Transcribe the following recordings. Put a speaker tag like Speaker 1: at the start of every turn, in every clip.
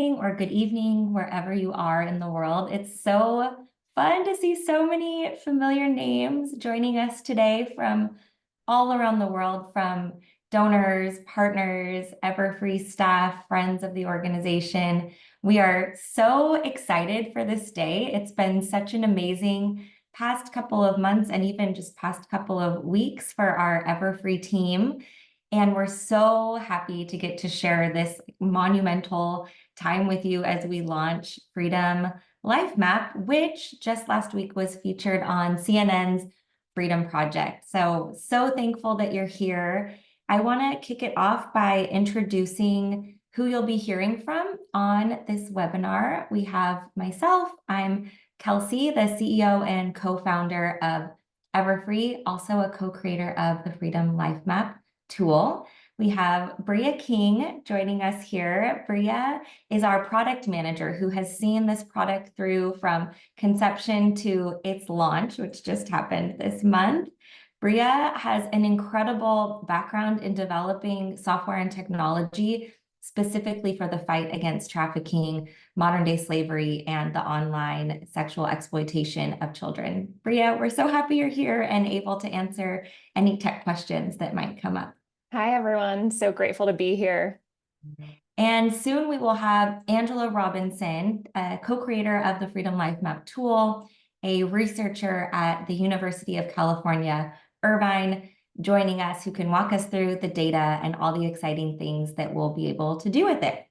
Speaker 1: Or good evening, wherever you are in the world. It's so fun to see so many familiar names joining us today from all around the world, from donors, partners, EverFree staff, friends of the organization. We are so excited for this day. It's been such an amazing past couple of months and even just past couple of weeks for our EverFree team. And we're so happy to get to share this monumental time with you as we launch Freedom Lifemap, which just last week was featured on CNN's Freedom Project. So thankful that you're here. I want to kick it off by introducing who you'll be hearing from on this webinar. We have myself, I'm Kelsey, the CEO and co-founder of EverFree, also a co-creator of the Freedom Lifemap tool. We have Bria King joining us here. Bria is our product manager who has seen this product through from conception to its launch, which just happened this month. Bria has an incredible background in developing software and technology specifically for the fight against trafficking, modern-day slavery, and the online sexual exploitation of children. Bria, we're so happy you're here and able to answer any tech questions that might come up.
Speaker 2: Hi, everyone. So grateful to be here.
Speaker 1: And soon we will have Angela Robinson, a co-creator of the Freedom Lifemap tool, a researcher at the University of California, Irvine, joining us, who can walk us through the data and all the exciting things that we'll be able to do with it.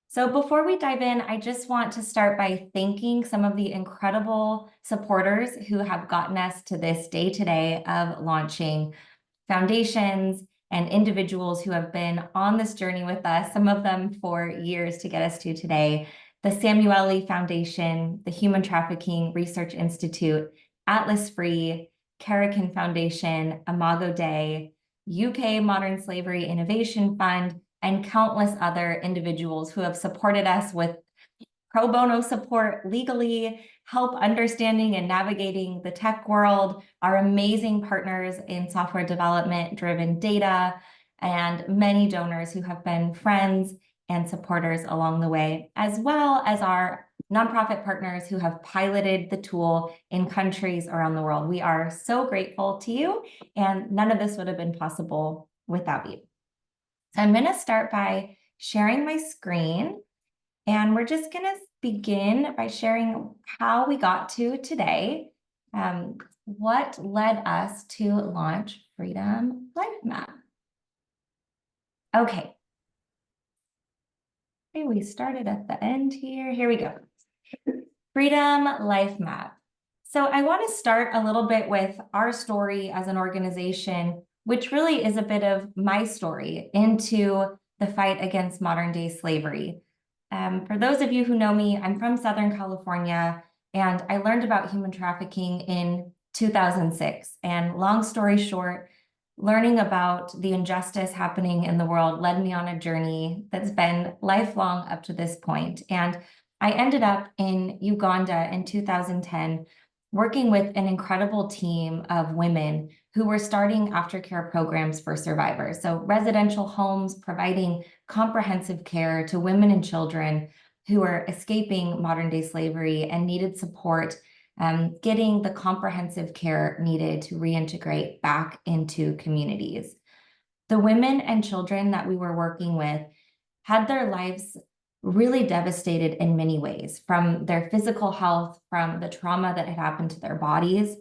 Speaker 1: So before we dive in, I just want to start by thanking some of the incredible supporters who have gotten us to this day today of launching, foundations, and individuals who have been on this journey with us, some of them for years to get us to today. The Samueli Foundation, the Human Trafficking Research Institute, Atlas Free, Carrican Foundation, Imago Dei, UK Modern Slavery Innovation Fund, and countless other individuals who have supported us with pro bono support legally, help understanding and navigating the tech world, our amazing partners in software development driven data, and many donors who have been friends and supporters along the way, as well as our nonprofit partners who have piloted the tool in countries around the world. We are so grateful to you, and none of this would have been possible without you. So I'm going to start by sharing my screen. And we're just going to begin by sharing how we got to today, what led us to launch Freedom Lifemap. Okay. We started at the end here. Here we go. Freedom Lifemap. So I want to start a little bit with our story as an organization, which really is a bit of my story into the fight against modern-day slavery. For those of you who know me, I'm from Southern California, and I learned about human trafficking in 2006. And long story short, learning about the injustice happening in the world led me on a journey that's been lifelong up to this point. And I ended up in Uganda in 2010, working with an incredible team of women who were starting aftercare programs for survivors. So residential homes providing comprehensive care to women and children who are escaping modern-day slavery and needed support, getting the comprehensive care needed to reintegrate back into communities. The women and children that we were working with had their lives really devastated in many ways, from their physical health, from the trauma that had happened to their bodies,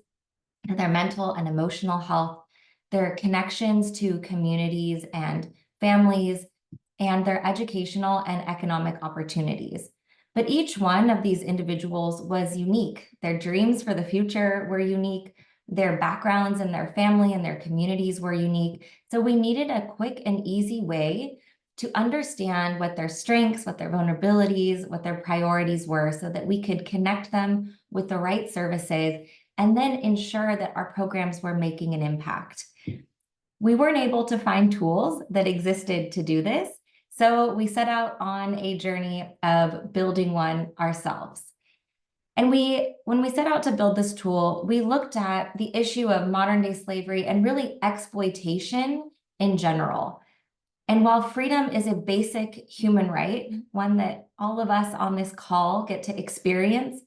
Speaker 1: their mental and emotional health, their connections to communities and families, and their educational and economic opportunities. But each one of these individuals was unique. Their dreams for the future were unique. Their backgrounds and their family and their communities were unique. So we needed a quick and easy way to understand what their strengths, what their vulnerabilities, what their priorities were, so that we could connect them with the right services and then ensure that our programs were making an impact. We weren't able to find tools that existed to do this, so we set out on a journey of building one ourselves. And when we set out to build this tool, we looked at the issue of modern-day slavery and really exploitation in general. And while freedom is a basic human right, one that all of us on this call get to experience,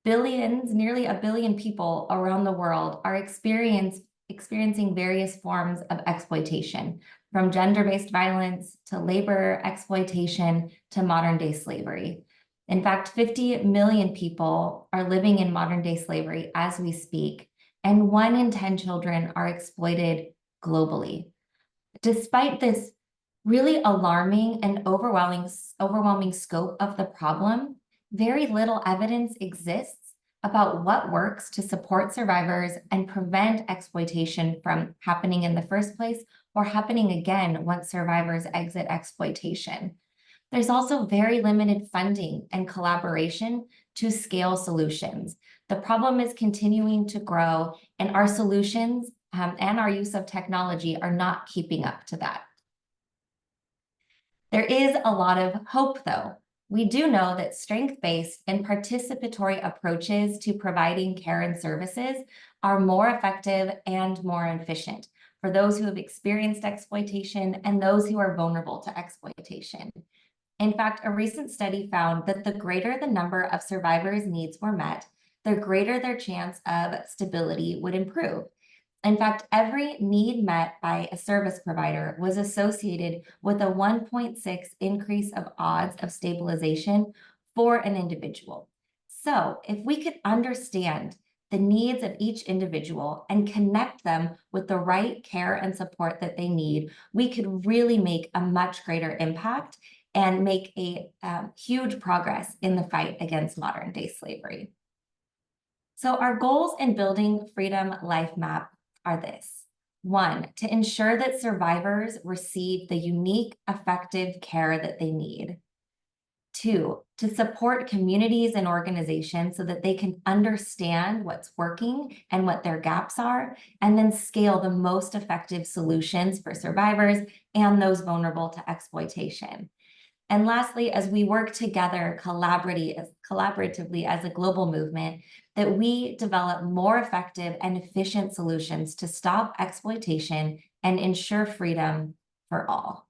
Speaker 1: billions, nearly a billion people around the world are experiencing various forms of exploitation, from gender-based violence to labor exploitation to modern-day slavery. In fact, 50 million people are living in modern-day slavery as we speak, and 1 in 10 children are exploited globally. Despite this really alarming and overwhelming scope of the problem, very little evidence exists about what works to support survivors and prevent exploitation from happening in the first place or happening again once survivors exit exploitation. There's also very limited funding and collaboration to scale solutions. The problem is continuing to grow, and our solutions and our use of technology are not keeping up to that. There is a lot of hope, though. We do know that strength-based and participatory approaches to providing care and services are more effective and more efficient for those who have experienced exploitation and those who are vulnerable to exploitation. In fact, a recent study found that the greater the number of survivors' needs were met, the greater their chance of stability would improve. In fact, every need met by a service provider was associated with a 1.6 increase of odds of stabilization for an individual. So if we could understand the needs of each individual and connect them with the right care and support that they need, we could really make a much greater impact and make a huge progress in the fight against modern-day slavery. So our goals in building Freedom Lifemap are this. 1, to ensure that survivors receive the unique, effective care that they need. 2, to support communities and organizations so that they can understand what's working and what their gaps are, and then scale the most effective solutions for survivors and those vulnerable to exploitation. And lastly, as we work together collaboratively as a global movement, that we develop more effective and efficient solutions to stop exploitation and ensure freedom for all.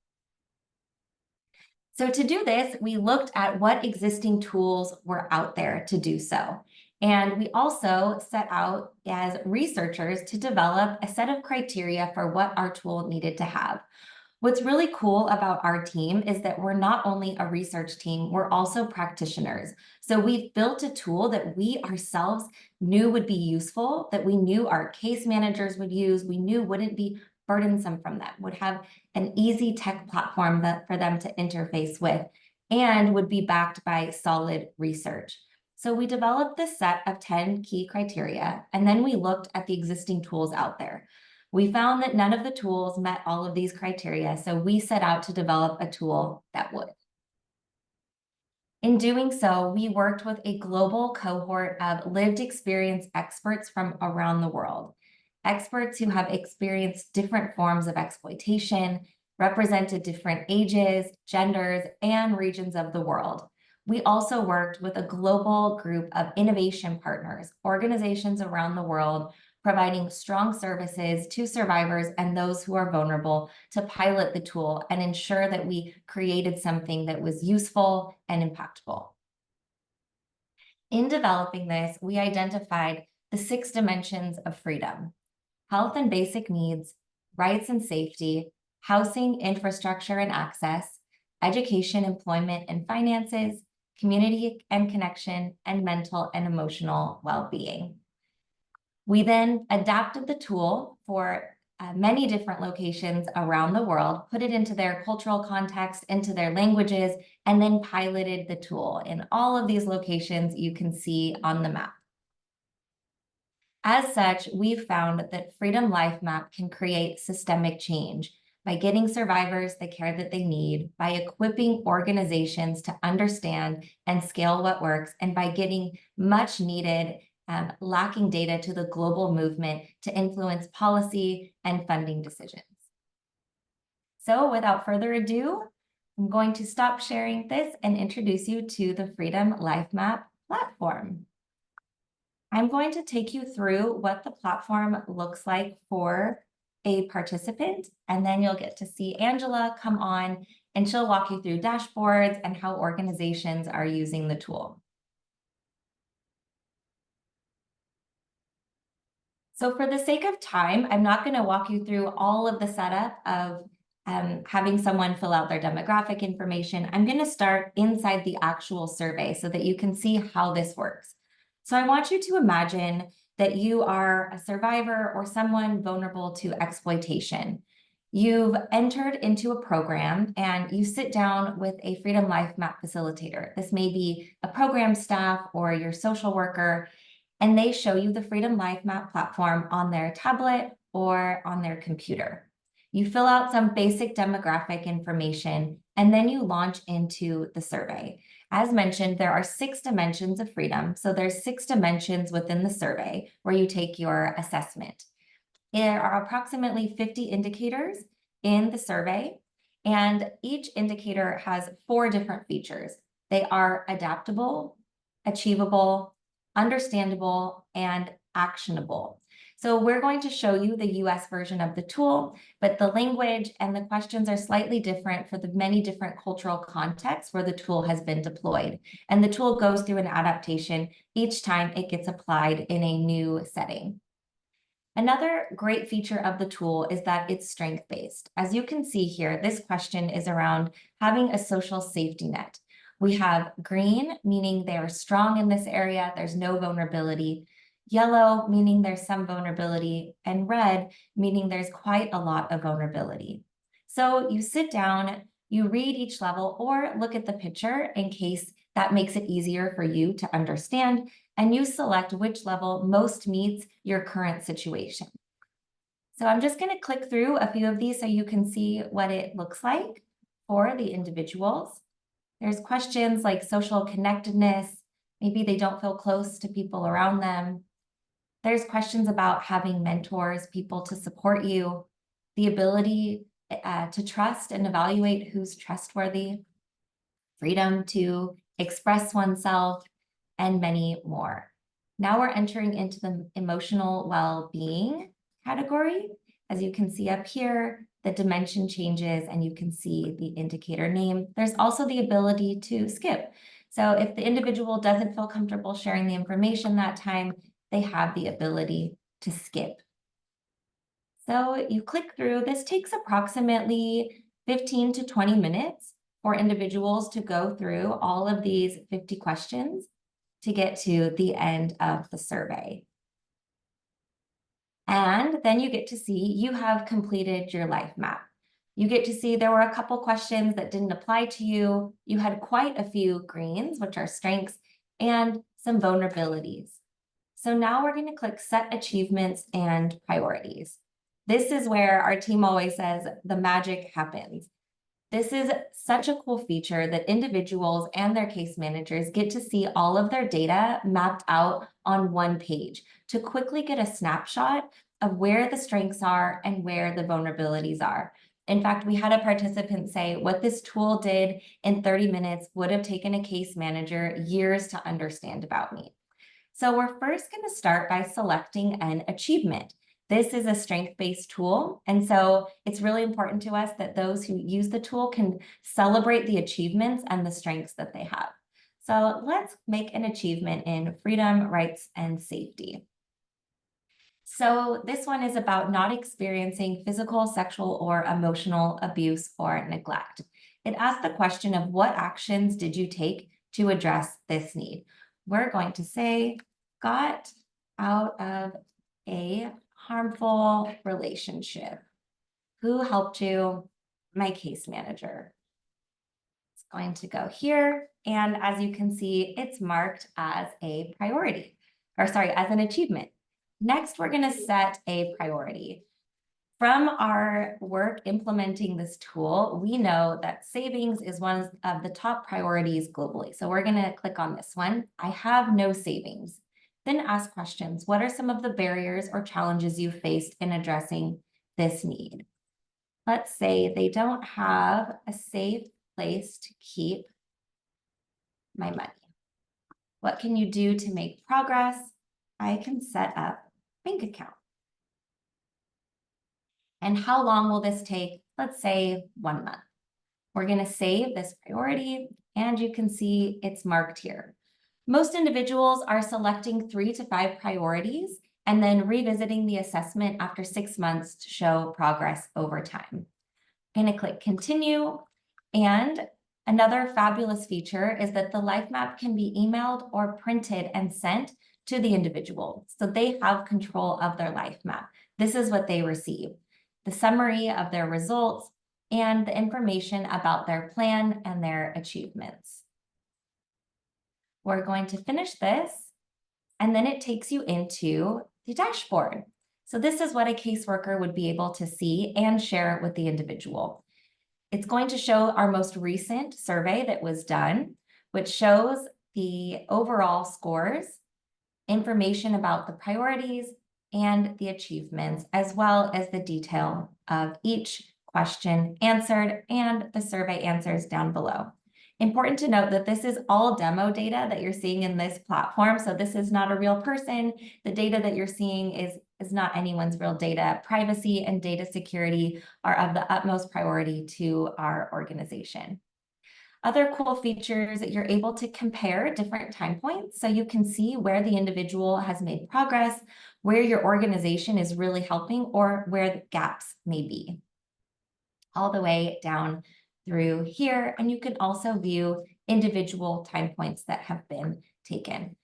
Speaker 1: So to do this, we looked at what existing tools were out there to do so. And we also set out as researchers to develop a set of criteria for what our tool needed to have. What's really cool about our team is that we're not only a research team, we're also practitioners. So we've built a tool that we ourselves knew would be useful, that we knew our case managers would use, we knew wouldn't be burdensome from them, would have an easy tech platform for them to interface with, and would be backed by solid research. So we developed this set of 10 key criteria, and then we looked at the existing tools out there. We found that none of the tools met all of these criteria, so we set out to develop a tool that would. In doing so, we worked with a global cohort of lived experience experts from around the world, experts who have experienced different forms of exploitation, represented different ages, genders, and regions of the world. We also worked with a global group of innovation partners, organizations around the world, providing strong services to survivors and those who are vulnerable to pilot the tool and ensure that we created something that was useful and impactful. In developing this, we identified the 6 dimensions of freedom: health and basic needs, rights and safety, housing, infrastructure and access, education, employment and finances, community and connection, and mental and emotional well-being. We then adapted the tool for many different locations around the world, put it into their cultural context, into their languages, and then piloted the tool in all of these locations you can see on the map. As such, we've found that Freedom Lifemap can create systemic change by getting survivors the care that they need, by equipping organizations to understand and scale what works, and by getting much needed lacking data to the global movement to influence policy and funding decisions. So without further ado, I'm going to stop sharing this and introduce you to the Freedom Lifemap platform. I'm going to take you through what the platform looks like for a participant, and then you'll get to see Angela come on, and she'll walk you through dashboards and how organizations are using the tool. So for the sake of time, I'm not going to walk you through all of the setup of having someone fill out their demographic information. I'm going to start inside the actual survey so that you can see how this works. So I want you to imagine that you are a survivor or someone vulnerable to exploitation. You've entered into a program and you sit down with a Freedom Lifemap facilitator. This may be a program staff or your social worker, and they show you the Freedom Lifemap platform on their tablet or on their computer. You fill out some basic demographic information, and then you launch into the survey. As mentioned, there are 6 dimensions of freedom. So there's 6 dimensions within the survey where you take your assessment. There are approximately 50 indicators in the survey, and each indicator has 4 different features. They are adaptable, achievable, understandable, and actionable. So we're going to show you the US version of the tool, but the language and the questions are slightly different for the many different cultural contexts where the tool has been deployed. And the tool goes through an adaptation each time it gets applied in a new setting. Another great feature of the tool is that it's strength-based. As you can see here, this question is around having a social safety net. We have green, meaning they are strong in this area, there's no vulnerability. Yellow, meaning there's some vulnerability. And red, meaning there's quite a lot of vulnerability. So you sit down, you read each level or look at the picture in case that makes it easier for you to understand, and you select which level most meets your current situation. So I'm just going to click through a few of these so you can see what it looks like for the individuals. There's questions like social connectedness. Maybe they don't feel close to people around them. There's questions about having mentors, people to support you, the ability to trust and evaluate who's trustworthy, freedom to express oneself, and many more. Now we're entering into the emotional well-being category. As you can see up here, the dimension changes and you can see the indicator name. There's also the ability to skip. So if the individual doesn't feel comfortable sharing the information that time, they have the ability to skip. So you click through. This takes approximately 15 to 20 minutes for individuals to go through all of these 50 questions to get to the end of the survey. And then you get to see you have completed your life map. You get to see there were a couple questions that didn't apply to you. You had quite a few greens, which are strengths, and some vulnerabilities. So now we're going to click Set Achievements and Priorities. This is where our team always says the magic happens. This is such a cool feature that individuals and their case managers get to see all of their data mapped out on one page to quickly get a snapshot of where the strengths are and where the vulnerabilities are. In fact, we had a participant say what this tool did in 30 minutes would have taken a case manager years to understand about me. So we're first going to start by selecting an achievement. This is a strength-based tool, and so it's really important to us that those who use the tool can celebrate the achievements and the strengths that they have. So let's make an achievement in freedom, rights, and safety. So this one is about not experiencing physical, sexual, or emotional abuse or neglect. It asks the question of what actions did you take to address this need? We're going to say, got out of a harmful relationship. Who helped you? My case manager. It's going to go here. And as you can see, it's marked as a priority, or sorry, as an achievement. Next, we're going to set a priority. From our work implementing this tool, we know that savings is one of the top priorities globally. So we're going to click on this one. I have no savings. Then ask questions. What are some of the barriers or challenges you faced in addressing this need? Let's say they don't have a safe place to keep my money. What can you do to make progress? I can set up a bank account. And how long will this take? Let's say 1 month. We're going to save this priority, and you can see it's marked here. Most individuals are selecting 3 to 5 priorities and then revisiting the assessment after 6 months to show progress over time. I'm going to click continue, and another fabulous feature is that the life map can be emailed or printed and sent to the individual, so they have control of their life map. This is what they receive: the summary of their results and the information about their plan and their achievements. We're going to finish this, and then it takes you into the dashboard. So this is what a caseworker would be able to see and share with the individual. It's going to show our most recent survey that was done, which shows the overall scores, information about the priorities and the achievements, as well as the detail of each question answered and the survey answers down below. Important to note that this is all demo data that you're seeing in this platform. So this is not a real person. The data that you're seeing is not anyone's real data. Privacy and data security are of the utmost priority to our organization. Other cool features that you're able to compare different time points, so you can see where the individual has made progress, where your organization is really helping, or where the gaps may be, all the way down through here. And you can also view individual time points that have been taken.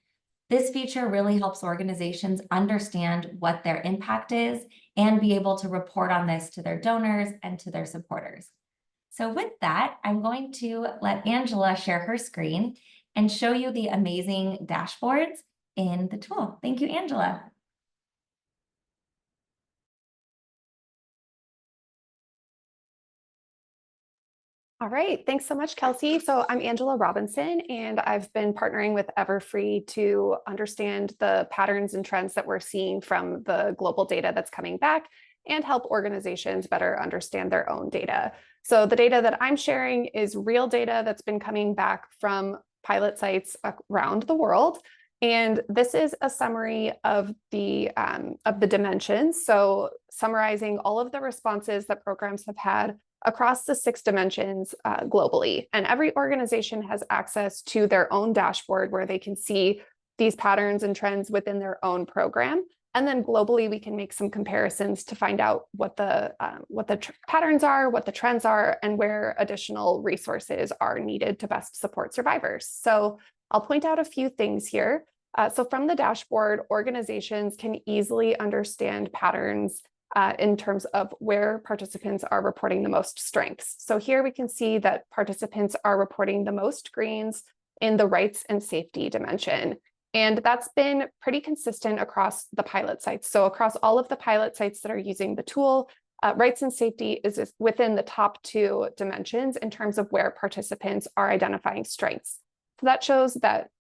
Speaker 1: This feature really helps organizations understand what their impact is and be able to report on this to their donors and to their supporters. So with that, I'm going to let Angela share her screen and show you the amazing dashboards in the tool. Thank you, Angela.
Speaker 2: All right, thanks so much, Kelsey. So I'm Angela Robinson, and I've been partnering with EverFree to understand the patterns and trends that we're seeing from the global data that's coming back and help organizations better understand their own data. So the data that I'm sharing is real data that's been coming back from pilot sites around the world. And this is a summary of the dimensions. So summarizing all of the responses that programs have had across the 6 dimensions globally. And every organization has access to their own dashboard where they can see these patterns and trends within their own program. And then globally, we can make some comparisons to find out what the patterns are, what the trends are, and where additional resources are needed to best support survivors. So I'll point out a few things here. So from the dashboard, organizations can easily understand patterns in terms of where participants are reporting the most strengths. So here we can see that participants are reporting the most greens in the rights and safety dimension. And that's been pretty consistent across the pilot sites. So across all of the pilot sites that are using the tool, rights and safety is within the top 2 dimensions in terms of where participants are identifying strengths. So that shows that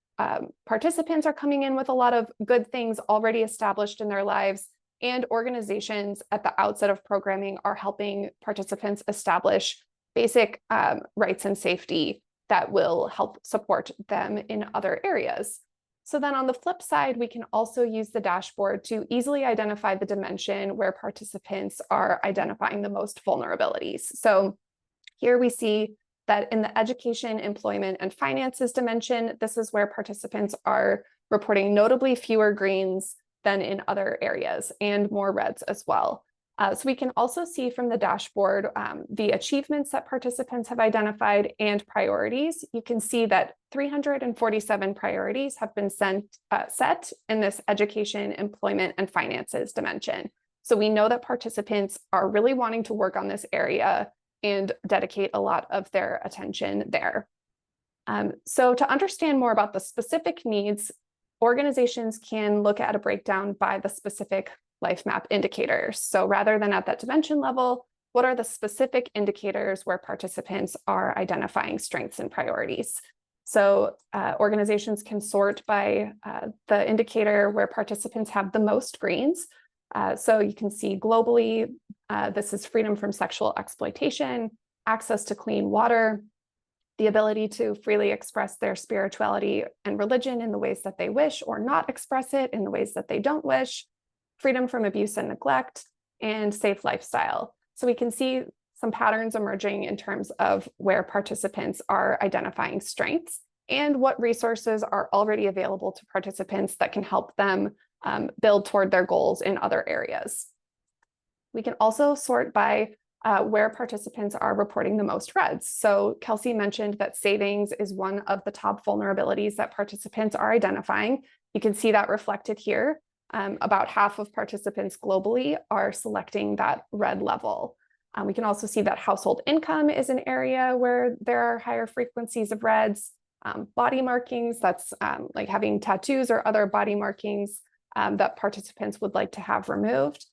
Speaker 2: participants are coming in with a lot of good things already established in their lives, and organizations at the outset of programming are helping participants establish basic rights and safety that will help support them in other areas. So then on the flip side, we can also use the dashboard to easily identify the dimension where participants are identifying the most vulnerabilities. So here we see that in the education, employment, and finances dimension, this is where participants are reporting notably fewer greens than in other areas, and more reds as well. So we can also see from the dashboard the achievements that participants have identified and priorities. You can see that 347 priorities have been set in this education, employment, and finances dimension. So we know that participants are really wanting to work on this area and dedicate a lot of their attention there. So to understand more about the specific needs, organizations can look at a breakdown by the specific life map indicators. So rather than at that dimension level, what are the specific indicators where participants are identifying strengths and priorities? So organizations can sort by the indicator where participants have the most greens. So you can see globally, this is freedom from sexual exploitation, access to clean water, the ability to freely express their spirituality and religion in the ways that they wish, or not express it in the ways that they don't wish, freedom from abuse and neglect, and safe lifestyle. So we can see some patterns emerging in terms of where participants are identifying strengths and what resources are already available to participants that can help them build toward their goals in other areas. We can also sort by where participants are reporting the most reds. So Kelsey mentioned that savings is one of the top vulnerabilities that participants are identifying. You can see that reflected here. About half of participants globally are selecting that red level. We can also see that household income is an area where there are higher frequencies of reds. Body markings, that's like having tattoos or other body markings that participants would like to have removed.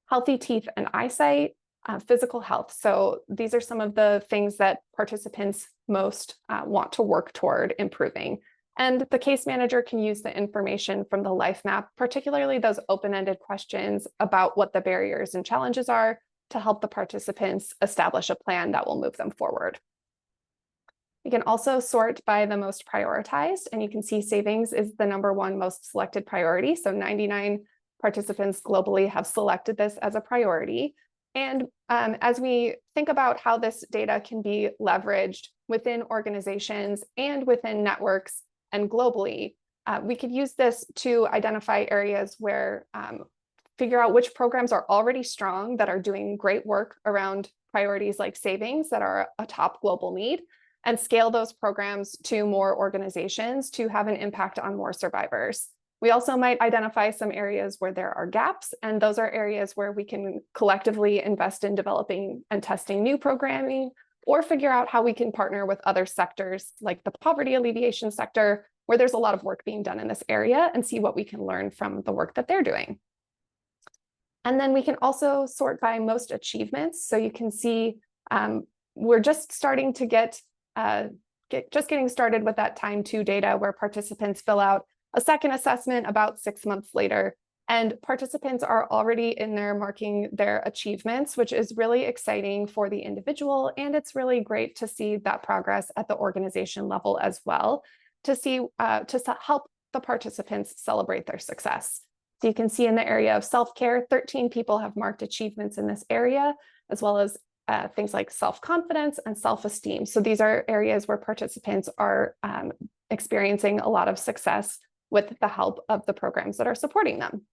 Speaker 2: Healthy teeth and eyesight, physical health. So these are some of the things that participants most want to work toward improving. And the case manager can use the information from the life map, particularly those open-ended questions about what the barriers and challenges are, to help the participants establish a plan that will move them forward. You can also sort by the most prioritized, and you can see savings is the #1 most selected priority. So 99 participants globally have selected this as a priority. And as we think about how this data can be leveraged within organizations and within networks and globally, we could use this to identify areas where figure out which programs are already strong that are doing great work around priorities like savings that are a top global need, and scale those programs to more organizations to have an impact on more survivors. We also might identify some areas where there are gaps, and those are areas where we can collectively invest in developing and testing new programming, or figure out how we can partner with other sectors like the poverty alleviation sector, where there's a lot of work being done in this area, and see what we can learn from the work that they're doing. And then we can also sort by most achievements. So you can see we're just starting to getting started with that time to data, where participants fill out a second assessment about 6 months later. And participants are already in there marking their achievements, which is really exciting for the individual. And it's really great to see that progress at the organization level as well, to see to help the participants celebrate their success. So you can see in the area of self-care, 13 people have marked achievements in this area, as well as things like self-confidence and self-esteem. So these are areas where participants are experiencing a lot of success with the help of the programs that are supporting them.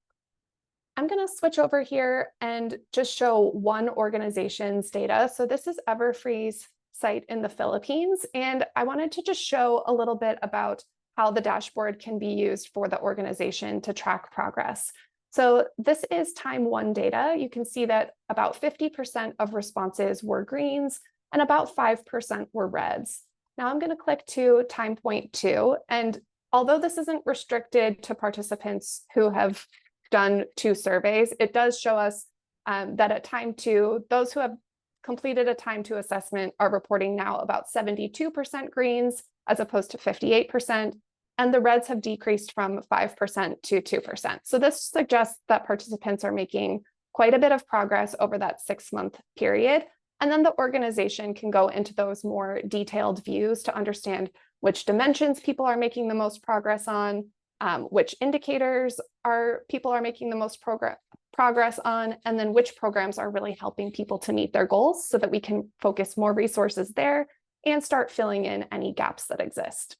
Speaker 2: I'm going to switch over here and just show one organization's data. So this is EverFree's site in the Philippines, and I wanted to just show a little bit about how the dashboard can be used for the organization to track progress. So this is time 1 data. You can see that about 50% of responses were greens and about 5% were reds. Now I'm going to click to time point 2. And although this isn't restricted to participants who have done 2 surveys, it does show us that at time 2, those who have completed a time 2 assessment are reporting now about 72% greens as opposed to 58%. And the reds have decreased from 5% to 2%. So this suggests that participants are making quite a bit of progress over that 6-month period. And then the organization can go into those more detailed views to understand which dimensions people are making the most progress on, which indicators people are making the most progress on, and then which programs are really helping people to meet their goals, so that we can focus more resources there and start filling in any gaps that exist.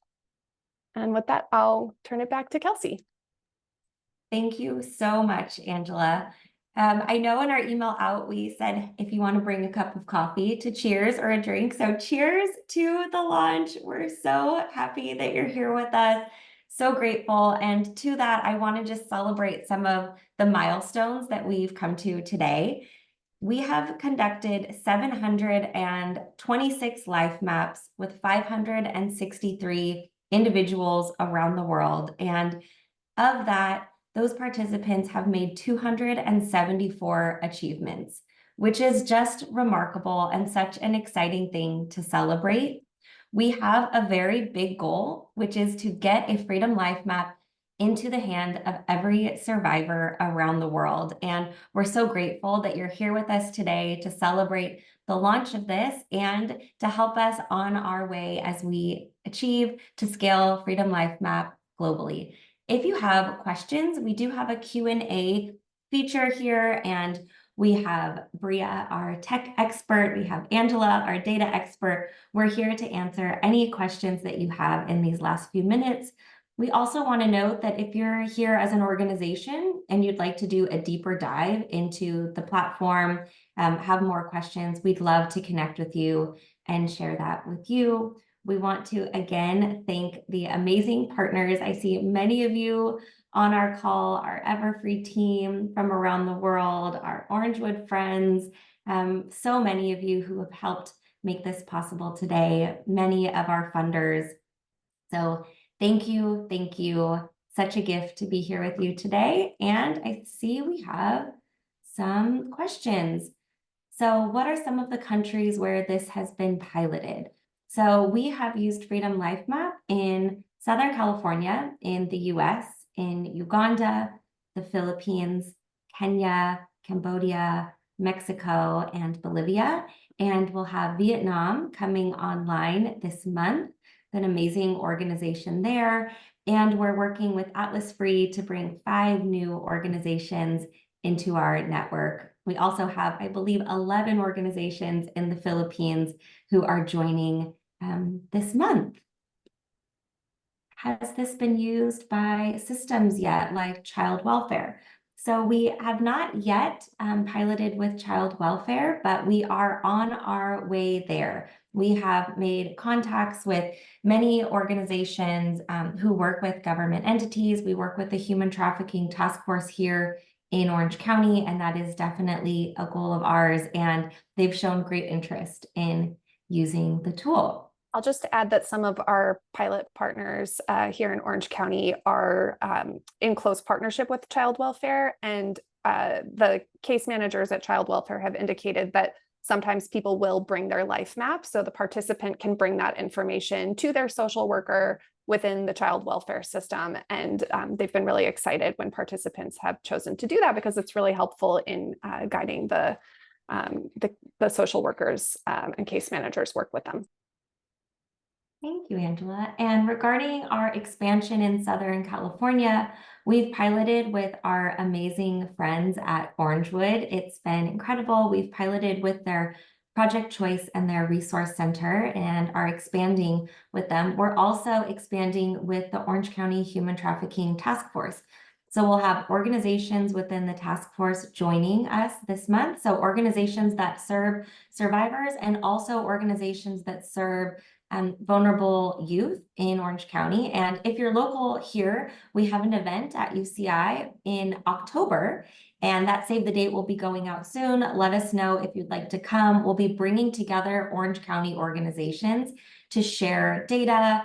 Speaker 2: And with that, I'll turn it back to Kelsey.
Speaker 1: Thank you so much, Angela. I know in our email out, we said if you want to bring a cup of coffee to cheers or a drink. So cheers to the launch. We're so happy that you're here with us. So grateful. And to that, I want to just celebrate some of the milestones that we've come to today. We have conducted 726 life maps with 563 individuals around the world. And of that, those participants have made 274 achievements, which is just remarkable and such an exciting thing to celebrate. We have a very big goal, which is to get a Freedom Life Map into the hand of every survivor around the world. And we're so grateful that you're here with us today to celebrate the launch of this and to help us on our way as we achieve to scale Freedom Life Map globally. If you have questions, we do have a Q&A feature here, and We have Bria, our tech expert. We have Angela, our data expert. We're here to answer any questions that you have in these last few minutes. We also want to note that if you're here as an organization and you'd like to do a deeper dive into the platform, have more questions, we'd love to connect with you and share that with you. We want to, again, thank the amazing partners. I see many of you on our call, our EverFree team from around the world, our Orangewood friends, so many of you who have helped make this possible today, many of our funders. So thank you, thank you. Such a gift to be here with you today. And I see we have some questions. So what are some of the countries where this has been piloted? So we have used Freedom Lifemap in Southern California, in the US, in Uganda, the Philippines, Kenya, Cambodia, Mexico, and Bolivia. And we'll have Vietnam coming online this month, an amazing organization there. And we're working with Atlas Free to bring 5 new organizations into our network. We also have, I believe, 11 organizations in the Philippines who are joining this month. Has this been used by systems yet, like child welfare? So we have not yet piloted with child welfare, but we are on our way there. We have made contacts with many organizations who work with government entities. We work with the Human Trafficking Task Force here in Orange County, and that is definitely a goal of ours. And they've shown great interest in using the tool.
Speaker 2: I'll just add that some of our pilot partners here in Orange County are in close partnership with child welfare, and the case managers at child welfare have indicated that sometimes people will bring their life map, so the participant can bring that information to their social worker within the child welfare system. And they've been really excited when participants have chosen to do that, because it's really helpful in guiding the social workers and case managers work with them.
Speaker 1: Thank you, Angela. And regarding our expansion in Southern California, we've piloted with our amazing friends at Orangewood. It's been incredible. We've piloted with their Project Choice and their Resource Center and are expanding with them. We're also expanding with the Orange County Human Trafficking Task Force. So we'll have organizations within the task force joining us this month. So organizations that serve survivors and also organizations that serve vulnerable youth in Orange County. And if you're local here, we have an event at UCI in October, and that save the date will be going out soon. Let us know if you'd like to come. We'll be bringing together Orange County organizations to share data,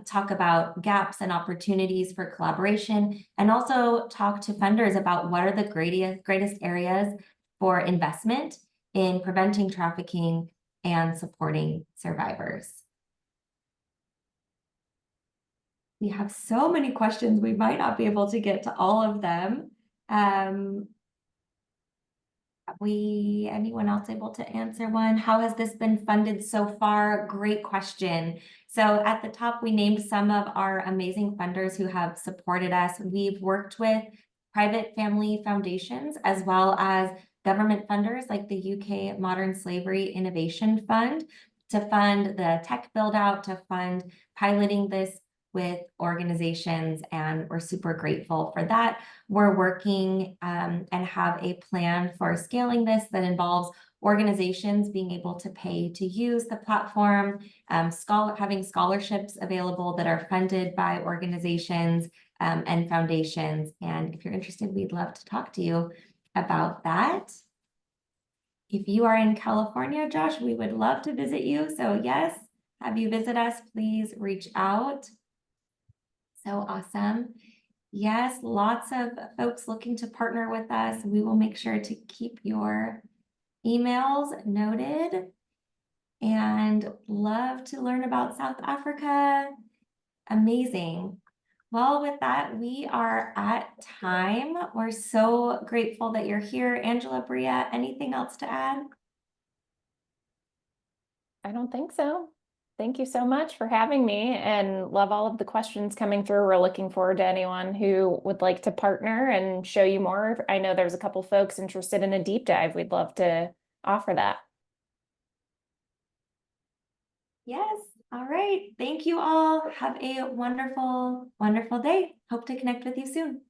Speaker 1: talk about gaps and opportunities for collaboration, and also talk to funders about what are the greatest areas for investment in preventing trafficking and supporting survivors. We have so many questions, we might not be able to get to all of them. Anyone else able to answer one? How has this been funded so far? Great question. So at the top, we named some of our amazing funders who have supported us. We've worked with private family foundations as well as government funders like the UK Modern Slavery Innovation Fund to fund the tech build out, to fund piloting this with organizations, and we're super grateful for that. We're working and have a plan for scaling this that involves organizations being able to pay to use the platform, having scholarships available that are funded by organizations and foundations. And if you're interested, we'd love to talk to you about that. If you are in California, Josh, we would love to visit you. So yes, have you visit us, please reach out. So awesome. Yes, lots of folks looking to partner with us. We will make sure to keep your emails noted, and love to learn about South Africa. Amazing. Well, with that, we are at time. We're so grateful that you're here. Angela, Bria, anything else to add?
Speaker 2: I don't think so.
Speaker 3: Thank you so much for having me, and love all of the questions coming through. We're looking forward to anyone who would like to partner and show you more. I know there's a couple folks interested in a deep dive. We'd love to offer that.
Speaker 1: Yes. All right. Thank you all. Have a wonderful, wonderful day. Hope to connect with you soon.